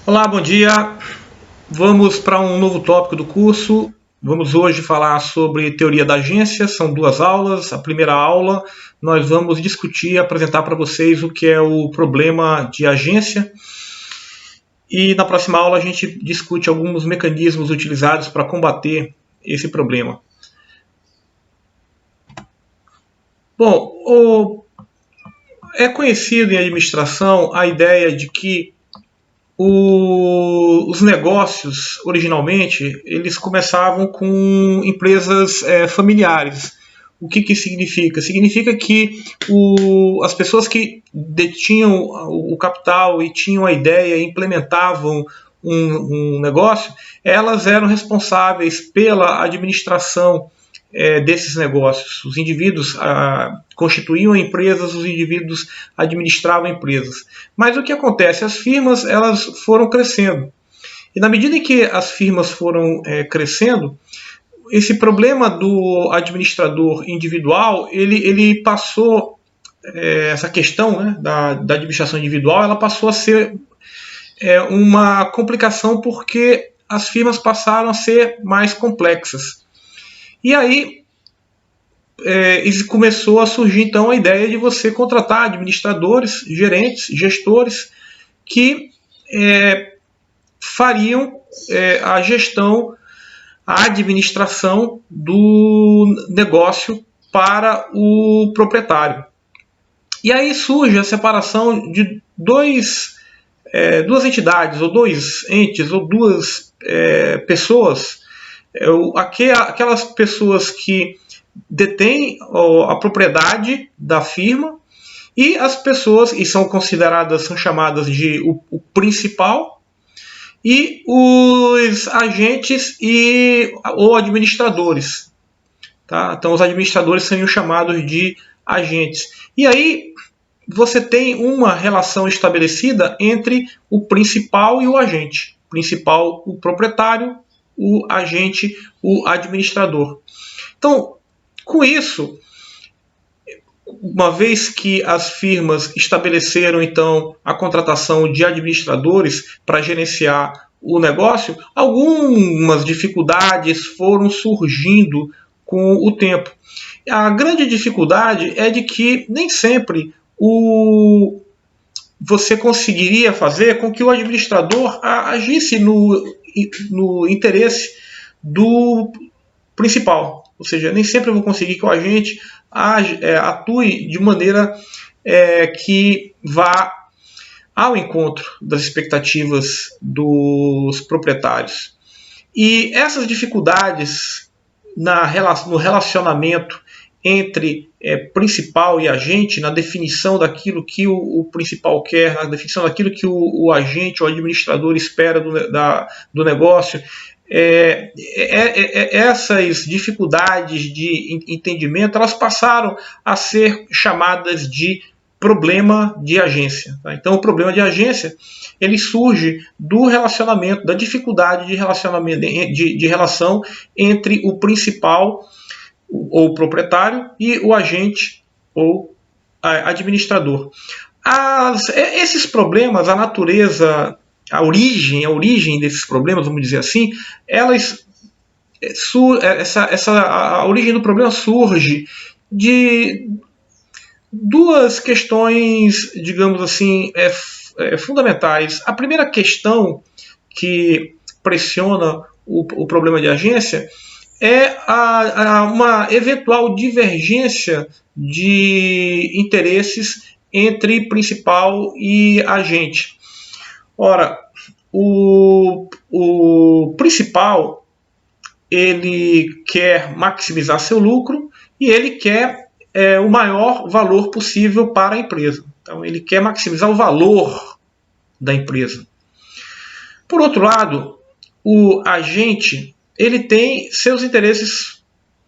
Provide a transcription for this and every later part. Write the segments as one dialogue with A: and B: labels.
A: Olá, bom dia. Vamos para um novo tópico do curso. Vamos hoje falar sobre teoria da agência. São duas aulas. A primeira aula nós vamos discutir e apresentar para vocês o que é o problema de agência. E na próxima aula a gente discute alguns mecanismos utilizados para combater esse problema. Bom, é conhecido em administração a ideia de que os negócios, originalmente, eles começavam com empresas familiares. O que significa? Significa que as pessoas que detinham o capital e tinham a ideia e implementavam um negócio, elas eram responsáveis pela administração desses negócios. Os indivíduos constituíam empresas, os indivíduos administravam empresas. Mas o que acontece? As firmas elas foram crescendo. E na medida em que as firmas foram crescendo, esse problema do administrador individual, ele passou, essa questão, né, da administração individual, ela passou a ser uma complicação porque as firmas passaram a ser mais complexas. E aí começou a surgir então a ideia de você contratar administradores, gerentes, gestores que fariam a gestão, a administração do negócio para o proprietário. E aí surge a separação de duas entidades, ou dois entes, ou duas pessoas. Aquelas pessoas que detêm a propriedade da firma e as pessoas, e são chamadas de o principal, e os agentes ou administradores. Tá? Então os administradores seriam chamados de agentes. E aí você tem uma relação estabelecida entre o principal e o agente. O principal, o proprietário, o agente, o administrador. Então, com isso, uma vez que as firmas estabeleceram então a contratação de administradores para gerenciar o negócio, algumas dificuldades foram surgindo com o tempo. A grande dificuldade é de que nem sempre você conseguiria fazer com que o administrador agisse no interesse do principal. Ou seja, nem sempre eu vou conseguir que o agente atue de maneira que vá ao encontro das expectativas dos proprietários. E essas dificuldades no relacionamento entre principal e agente, na definição daquilo que o principal quer, na definição daquilo que o agente ou administrador espera do negócio, essas dificuldades de entendimento, elas passaram a ser chamadas de problema de agência. Tá? Então, o problema de agência ele surge do relacionamento, da dificuldade de relacionamento, de relação entre o principal ou o proprietário e o agente ou administrador. Esses problemas, a natureza, a origem desses problemas, vamos dizer assim, a origem do problema surge de duas questões, digamos assim, fundamentais. A primeira questão que pressiona o problema de agência é uma eventual divergência de interesses entre principal e agente. Ora, o principal ele quer maximizar seu lucro e ele quer o maior valor possível para a empresa. Então, ele quer maximizar o valor da empresa. Por outro lado, o agente ele tem seus interesses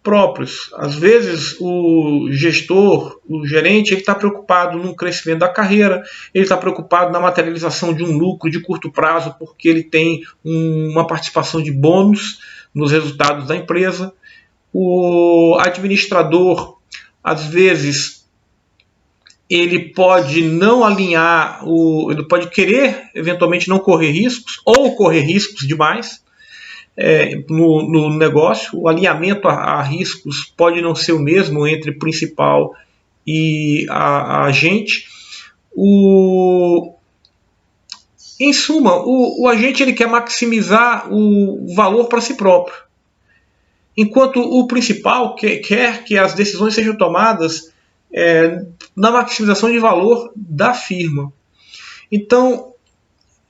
A: próprios. Às vezes o gestor, o gerente, ele está preocupado no crescimento da carreira, ele está preocupado na materialização de um lucro de curto prazo, porque ele tem uma participação de bônus nos resultados da empresa. O administrador, às vezes, ele pode não alinhar, ele pode querer eventualmente não correr riscos, ou correr riscos demais no negócio. O alinhamento a riscos pode não ser o mesmo entre principal e a agente. Em suma, o agente ele quer maximizar o valor para si próprio, enquanto o principal quer que as decisões sejam tomadas na maximização de valor da firma. Então,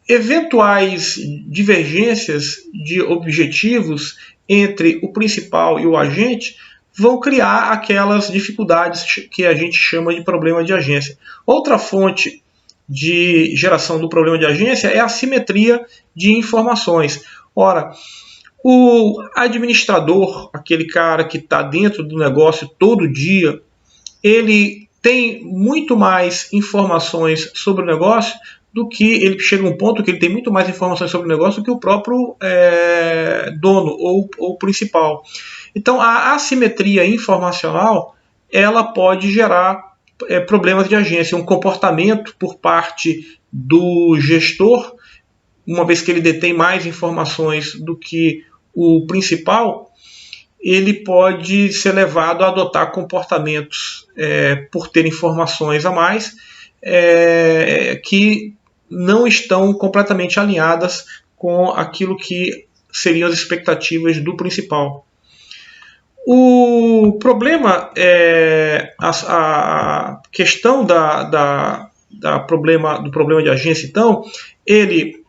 A: eventuais divergências de objetivos entre o principal e o agente vão criar aquelas dificuldades que a gente chama de problema de agência. Outra fonte de geração do problema de agência é a assimetria de informações. Ora, o administrador, aquele cara que está dentro do negócio todo dia, ele tem muito mais informações sobre o negócio do que ele chega a um ponto que ele tem muito mais informações sobre o negócio do que o próprio dono ou principal. Então, a assimetria informacional ela pode gerar problemas de agência, um comportamento por parte do gestor, uma vez que ele detém mais informações do que o principal, ele pode ser levado a adotar comportamentos por ter informações a mais que não estão completamente alinhadas com aquilo que seriam as expectativas do principal. O problema a questão do problema de agência, então, ele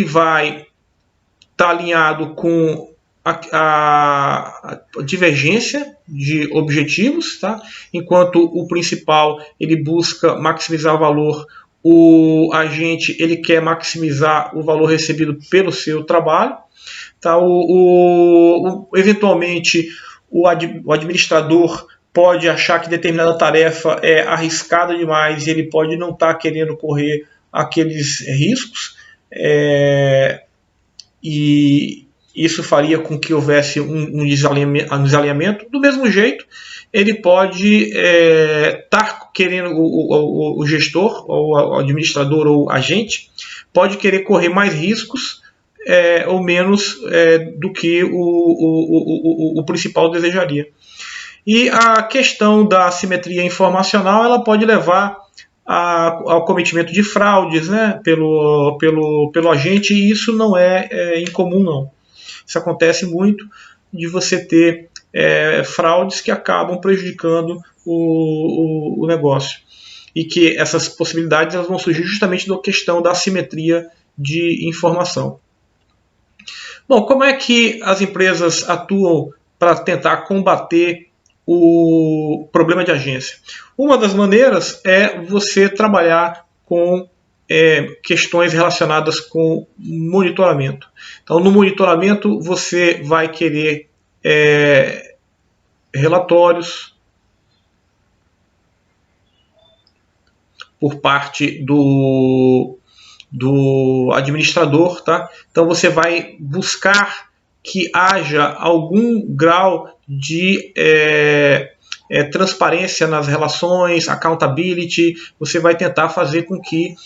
A: vai estar alinhado com a divergência de objetivos, tá? Enquanto o principal ele busca maximizar o valor, o agente ele quer maximizar o valor recebido pelo seu trabalho. Tá? Eventualmente, o administrador pode achar que determinada tarefa é arriscada demais e ele pode não estar querendo correr aqueles riscos, e isso faria com que houvesse um desalinhamento. Do mesmo jeito, ele pode estar querendo, o gestor, ou o administrador, ou agente, pode querer correr mais riscos ou menos do que o principal desejaria. E a questão da assimetria informacional ela pode levar ao cometimento de fraudes, né, pelo agente, e isso não é incomum, não. Isso acontece muito, de você ter fraudes que acabam prejudicando o negócio. E que essas possibilidades elas vão surgir justamente da questão da assimetria de informação. Bom, como é que as empresas atuam para tentar combater o problema de agência? Uma das maneiras é você trabalhar com questões relacionadas com monitoramento. Então, no monitoramento, você vai querer relatórios por parte do administrador, tá? Então você vai buscar que haja algum grau de transparência nas relações, accountability. Você vai tentar fazer com que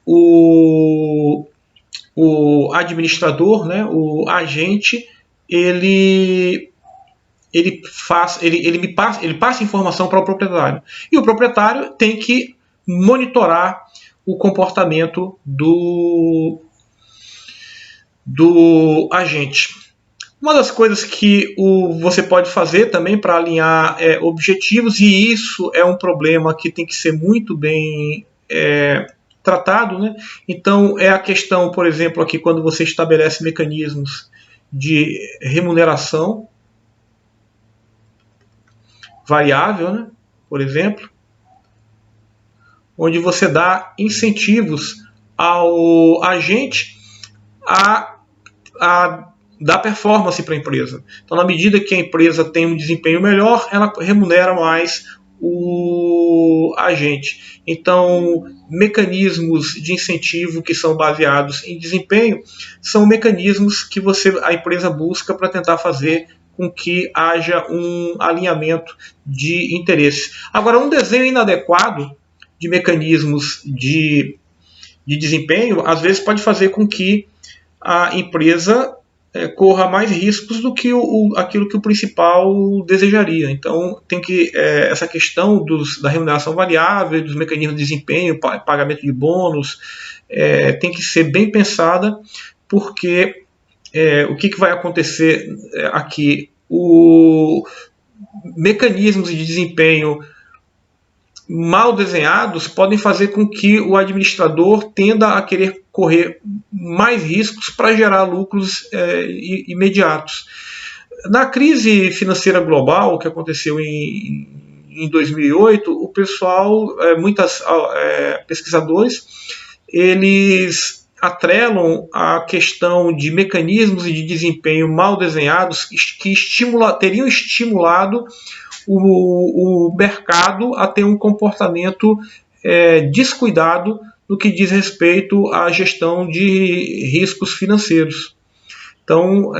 A: o administrador, né, o agente, ele passe informação para o proprietário. E o proprietário tem que monitorar o comportamento do agente. Uma das coisas que você pode fazer também para alinhar objetivos, e isso é um problema que tem que ser muito bem tratado, né? Então, é a questão, por exemplo, aqui quando você estabelece mecanismos de remuneração variável, né? Por exemplo, onde você dá incentivos ao agente a dá performance para a empresa. Então, na medida que a empresa tem um desempenho melhor, ela remunera mais o agente. Então, mecanismos de incentivo que são baseados em desempenho são mecanismos que a empresa busca para tentar fazer com que haja um alinhamento de interesses. Agora, um desenho inadequado de mecanismos de desempenho, às vezes pode fazer com que a empresa corra mais riscos do que aquilo que o principal desejaria. Então, tem que essa questão da remuneração variável, dos mecanismos de desempenho, pagamento de bônus, tem que ser bem pensada, porque o que vai acontecer aqui? Mecanismos de desempenho mal desenhados podem fazer com que o administrador tenda a querer correr mais riscos para gerar lucros imediatos. Na crise financeira global que aconteceu em 2008, o pessoal, pesquisadores, eles atrelam a questão de mecanismos de desempenho mal desenhados que teriam estimulado o mercado a ter um comportamento descuidado no que diz respeito à gestão de riscos financeiros. Então,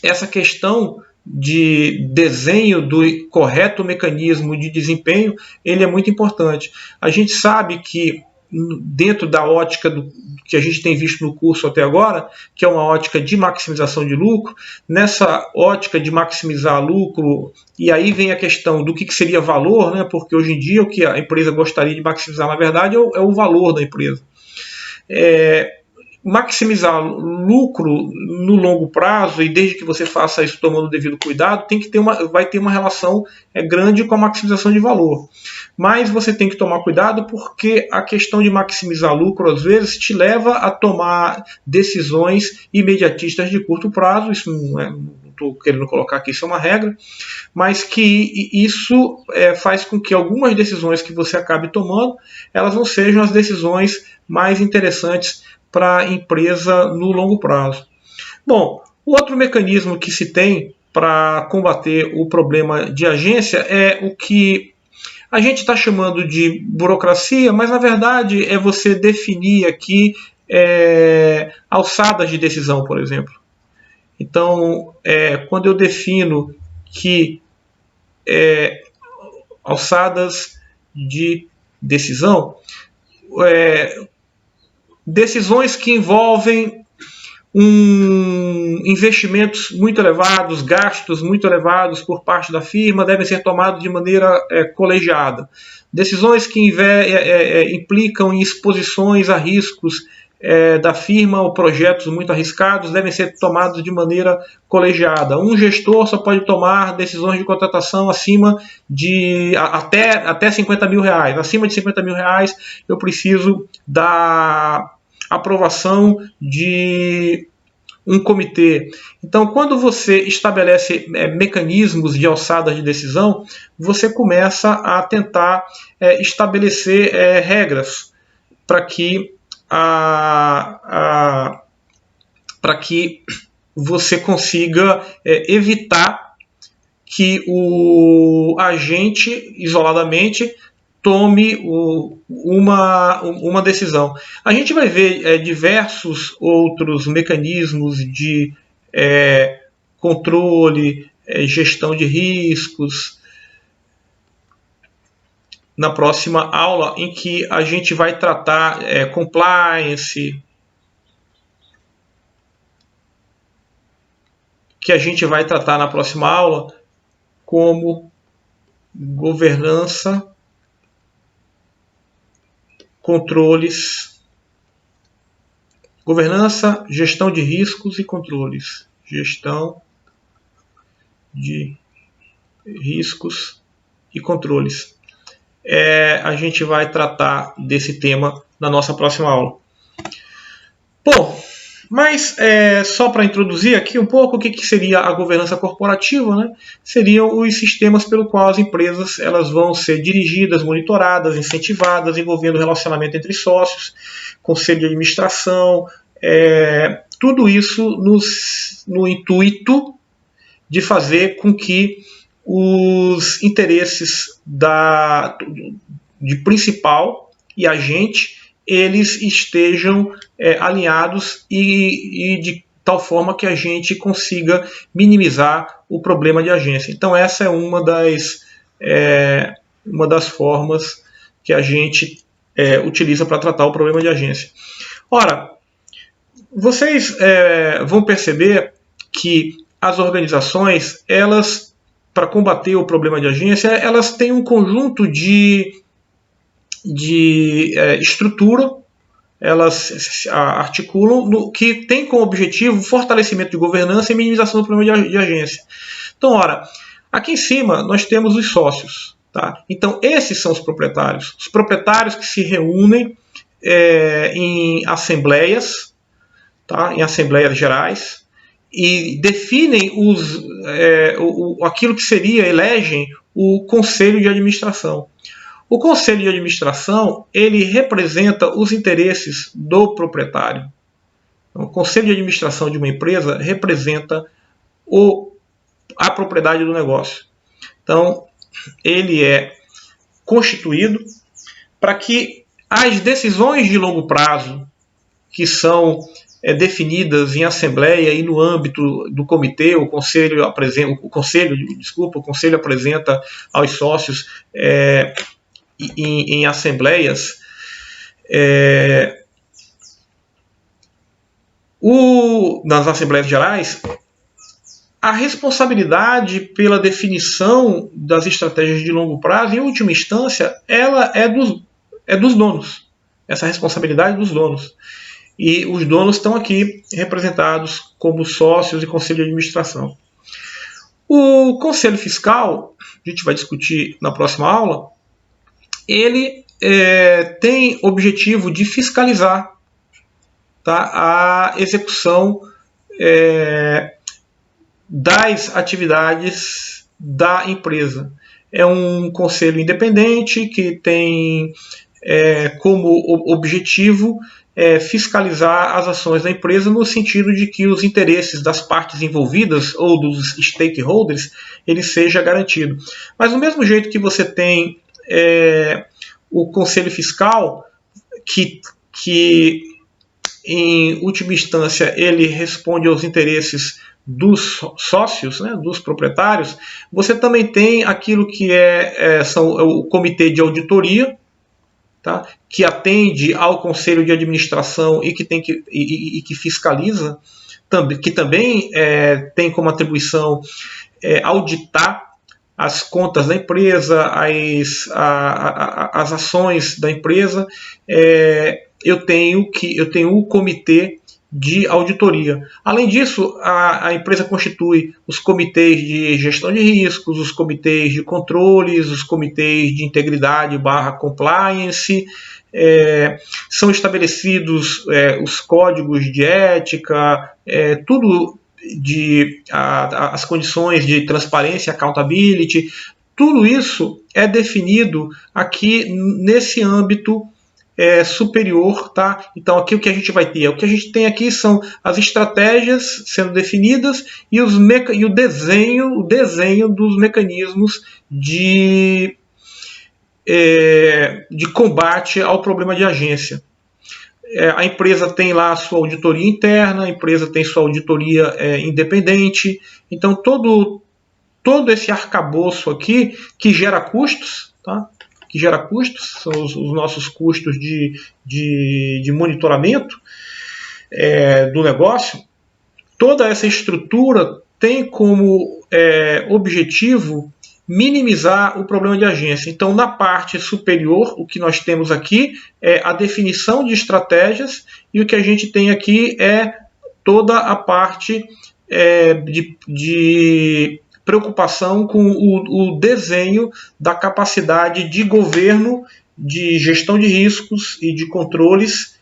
A: essa questão de desenho do correto mecanismo de desempenho, ele é muito importante. A gente sabe que dentro da ótica que a gente tem visto no curso até agora, que é uma ótica de maximização de lucro, nessa ótica de maximizar lucro, e aí vem a questão do que seria valor, né? Porque hoje em dia o que a empresa gostaria de maximizar, na verdade, é o valor da empresa. Maximizar lucro no longo prazo, e desde que você faça isso tomando o devido cuidado, vai ter uma relação grande com a maximização de valor. Mas você tem que tomar cuidado, porque a questão de maximizar lucro, às vezes, te leva a tomar decisões imediatistas de curto prazo. Isso não estou querendo colocar aqui, isso é uma regra, mas que isso faz com que algumas decisões que você acabe tomando, elas não sejam as decisões mais interessantes para a empresa no longo prazo. Bom, o outro mecanismo que se tem para combater o problema de agência é o que a gente está chamando de burocracia, mas na verdade é você definir aqui alçadas de decisão, por exemplo. Então, quando eu defino que alçadas de decisão, decisões que envolvem investimentos muito elevados, gastos muito elevados por parte da firma, devem ser tomados de maneira colegiada. Decisões que implicam em exposições a riscos da firma ou projetos muito arriscados devem ser tomados de maneira colegiada. Um gestor só pode tomar decisões de contratação acima de até 50 mil reais. Acima de 50 mil reais eu preciso da aprovação de um comitê. Então, quando você estabelece mecanismos de alçada de decisão, você começa a tentar estabelecer regras para que você consiga evitar que o agente, isoladamente, tome uma decisão. A gente vai ver diversos outros mecanismos de controle, gestão de riscos, na próxima aula, em que a gente vai tratar compliance, que a gente vai tratar na próxima aula como governança, controles, governança, gestão de riscos e controles, gestão de riscos e controles. A gente vai tratar desse tema na nossa próxima aula. Bom, mas só para introduzir aqui um pouco o que seria a governança corporativa, né? Seriam os sistemas pelo qual as empresas elas vão ser dirigidas, monitoradas, incentivadas, envolvendo relacionamento entre sócios, conselho de administração, tudo isso no intuito de fazer com que os interesses de principal e agente eles estejam alinhados e de tal forma que a gente consiga minimizar o problema de agência. Então essa é uma das formas que a gente utiliza para tratar o problema de agência. Ora, vocês vão perceber que as organizações, elas, para combater o problema de agência, elas têm um conjunto de estrutura, elas se articulam, que tem como objetivo o fortalecimento de governança e minimização do problema de agência. Então, ora, aqui em cima nós temos os sócios. Tá? Então, esses são os proprietários que se reúnem em assembleias, tá? Em assembleias gerais, e definem aquilo que elegem o conselho de administração. O conselho de administração ele representa os interesses do proprietário. Então, o conselho de administração de uma empresa representa a propriedade do negócio. Então, ele é constituído para que as decisões de longo prazo que são definidas em assembleia e no âmbito do comitê, o conselho apresenta aos sócios em assembleias nas assembleias gerais, a responsabilidade pela definição das estratégias de longo prazo, em última instância, ela é dos donos. Essa responsabilidade é dos donos. E os donos estão aqui representados como sócios e conselho de administração. O conselho fiscal, a gente vai discutir na próxima aula, ele tem objetivo de fiscalizar, tá, a execução das atividades da empresa. É um conselho independente que tem como objetivo fiscalizar as ações da empresa no sentido de que os interesses das partes envolvidas ou dos stakeholders ele seja garantido. Mas do mesmo jeito que você tem o conselho fiscal que em última instância ele responde aos interesses dos sócios, né, dos proprietários, você também tem aquilo que são o comitê de auditoria, tá, que atende ao conselho de administração e que fiscaliza, que também tem como atribuição auditar as contas da empresa, as ações da empresa. Eu tenho o comitê de auditoria. Além disso, a empresa constitui os comitês de gestão de riscos, os comitês de controles, os comitês de integridade / compliance, são estabelecidos os códigos de ética, tudo as condições de transparência, accountability, tudo isso é definido aqui nesse âmbito superior, tá? Então aqui o que a gente vai ter, o que a gente tem aqui são as estratégias sendo definidas e o desenho dos mecanismos de combate ao problema de agência. A empresa tem lá a sua auditoria interna, a empresa tem sua auditoria independente. Então todo esse arcabouço aqui que gera custos, tá? Que gera custos, são os nossos custos de monitoramento do negócio. Toda essa estrutura tem como objetivo minimizar o problema de agência. Então, na parte superior, o que nós temos aqui é a definição de estratégias, e o que a gente tem aqui é toda a parte de preocupação com o desenho da capacidade de governo, de gestão de riscos e de controles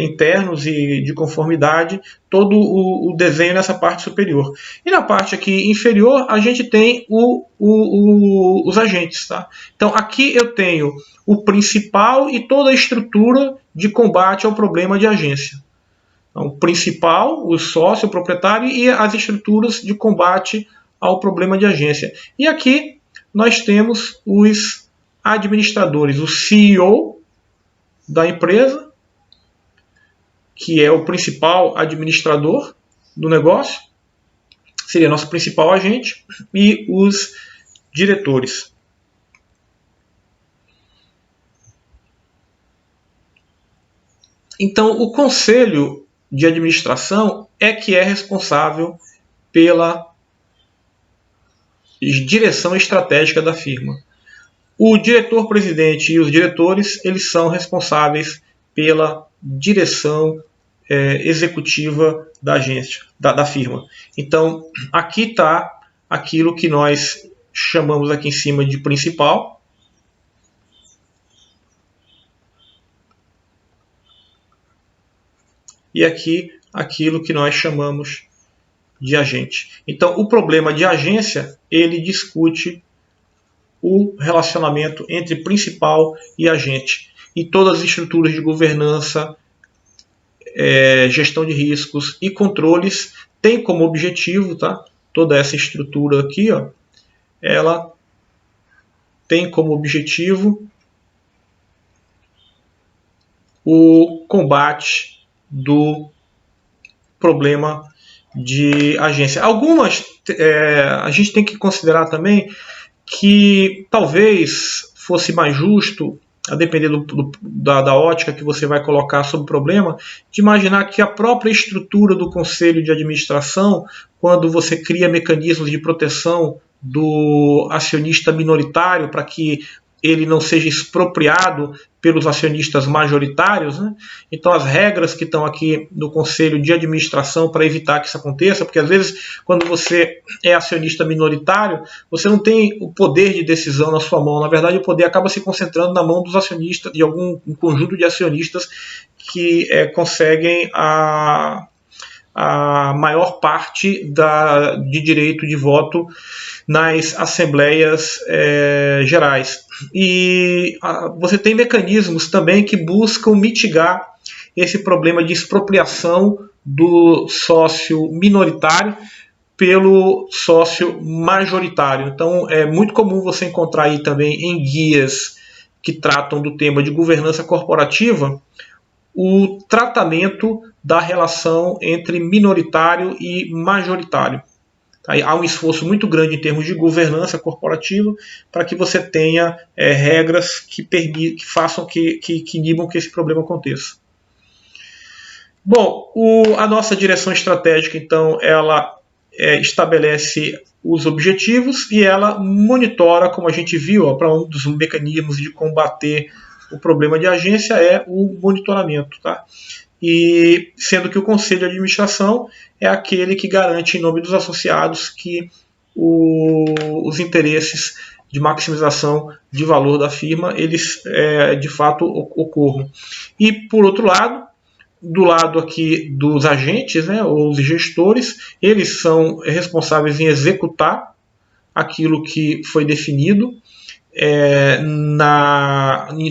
A: internos e de conformidade, todo o desenho nessa parte superior. E na parte aqui inferior, a gente tem os agentes. Tá? Então aqui eu tenho o principal e toda a estrutura de combate ao problema de agência. Então, o principal, o sócio, o proprietário e as estruturas de combate ao problema de agência. E aqui nós temos os administradores, o CEO da empresa, que é o principal administrador do negócio, seria nosso principal agente, e os diretores. Então, o conselho de administração é que é responsável pela direção estratégica da firma. O diretor-presidente e os diretores, eles são responsáveis pela direção executiva da agência, da firma. Então, aqui está aquilo que nós chamamos aqui em cima de principal. E aqui aquilo que nós chamamos de agente. Então, o problema de agência, ele discute o relacionamento entre principal e agente. E todas as estruturas de governança, gestão de riscos e controles têm como objetivo, tá? Toda essa estrutura aqui, ó, ela tem como objetivo o combate do problema de agência. Algumas a gente tem que considerar também que talvez fosse mais justo, a depender da ótica que você vai colocar sobre o problema, de imaginar que a própria estrutura do conselho de administração, quando você cria mecanismos de proteção do acionista minoritário para que ele não seja expropriado pelos acionistas majoritários, né? Então as regras que estão aqui no conselho de administração para evitar que isso aconteça, porque às vezes quando você é acionista minoritário, você não tem o poder de decisão na sua mão, na verdade o poder acaba se concentrando na mão dos acionistas, de um conjunto de acionistas que conseguem a maior parte de direito de voto nas assembleias gerais. E você tem mecanismos também que buscam mitigar esse problema de expropriação do sócio minoritário pelo sócio majoritário. Então é muito comum você encontrar aí também em guias que tratam do tema de governança corporativa o tratamento da relação entre minoritário e majoritário. Há um esforço muito grande em termos de governança corporativa para que você tenha regras que façam que inibam que esse problema aconteça. Bom, a nossa direção estratégica, então, ela estabelece os objetivos e ela monitora, como a gente viu, para um dos mecanismos de combater o problema de agência é o monitoramento, tá? E sendo que o conselho de administração é aquele que garante, em nome dos associados, que os interesses de maximização de valor da firma, eles de fato ocorram. E, por outro lado, do lado aqui dos agentes, né, ou os gestores, eles são responsáveis em executar aquilo que foi definido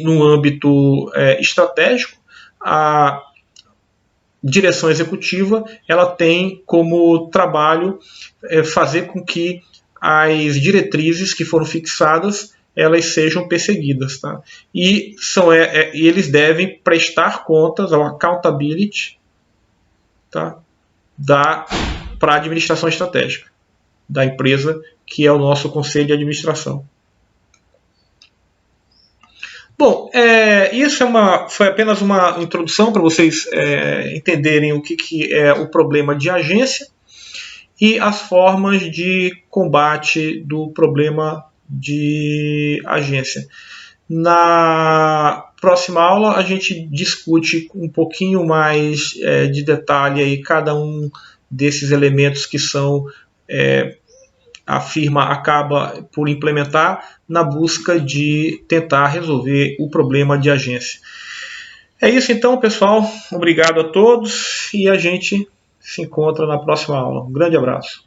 A: no âmbito estratégico. A direção executiva ela tem como trabalho fazer com que as diretrizes que foram fixadas elas sejam perseguidas, tá? E eles devem prestar contas ao accountability, tá? Para a administração estratégica da empresa, que é o nosso conselho de administração. Bom, isso foi apenas uma introdução para vocês entenderem o que é o problema de agência e as formas de combate do problema de agência. Na próxima aula a gente discute um pouquinho mais de detalhe aí cada um desses elementos que são a firma acaba por implementar na busca de tentar resolver o problema de agência. É isso então, pessoal. Obrigado a todos e a gente se encontra na próxima aula. Um grande abraço.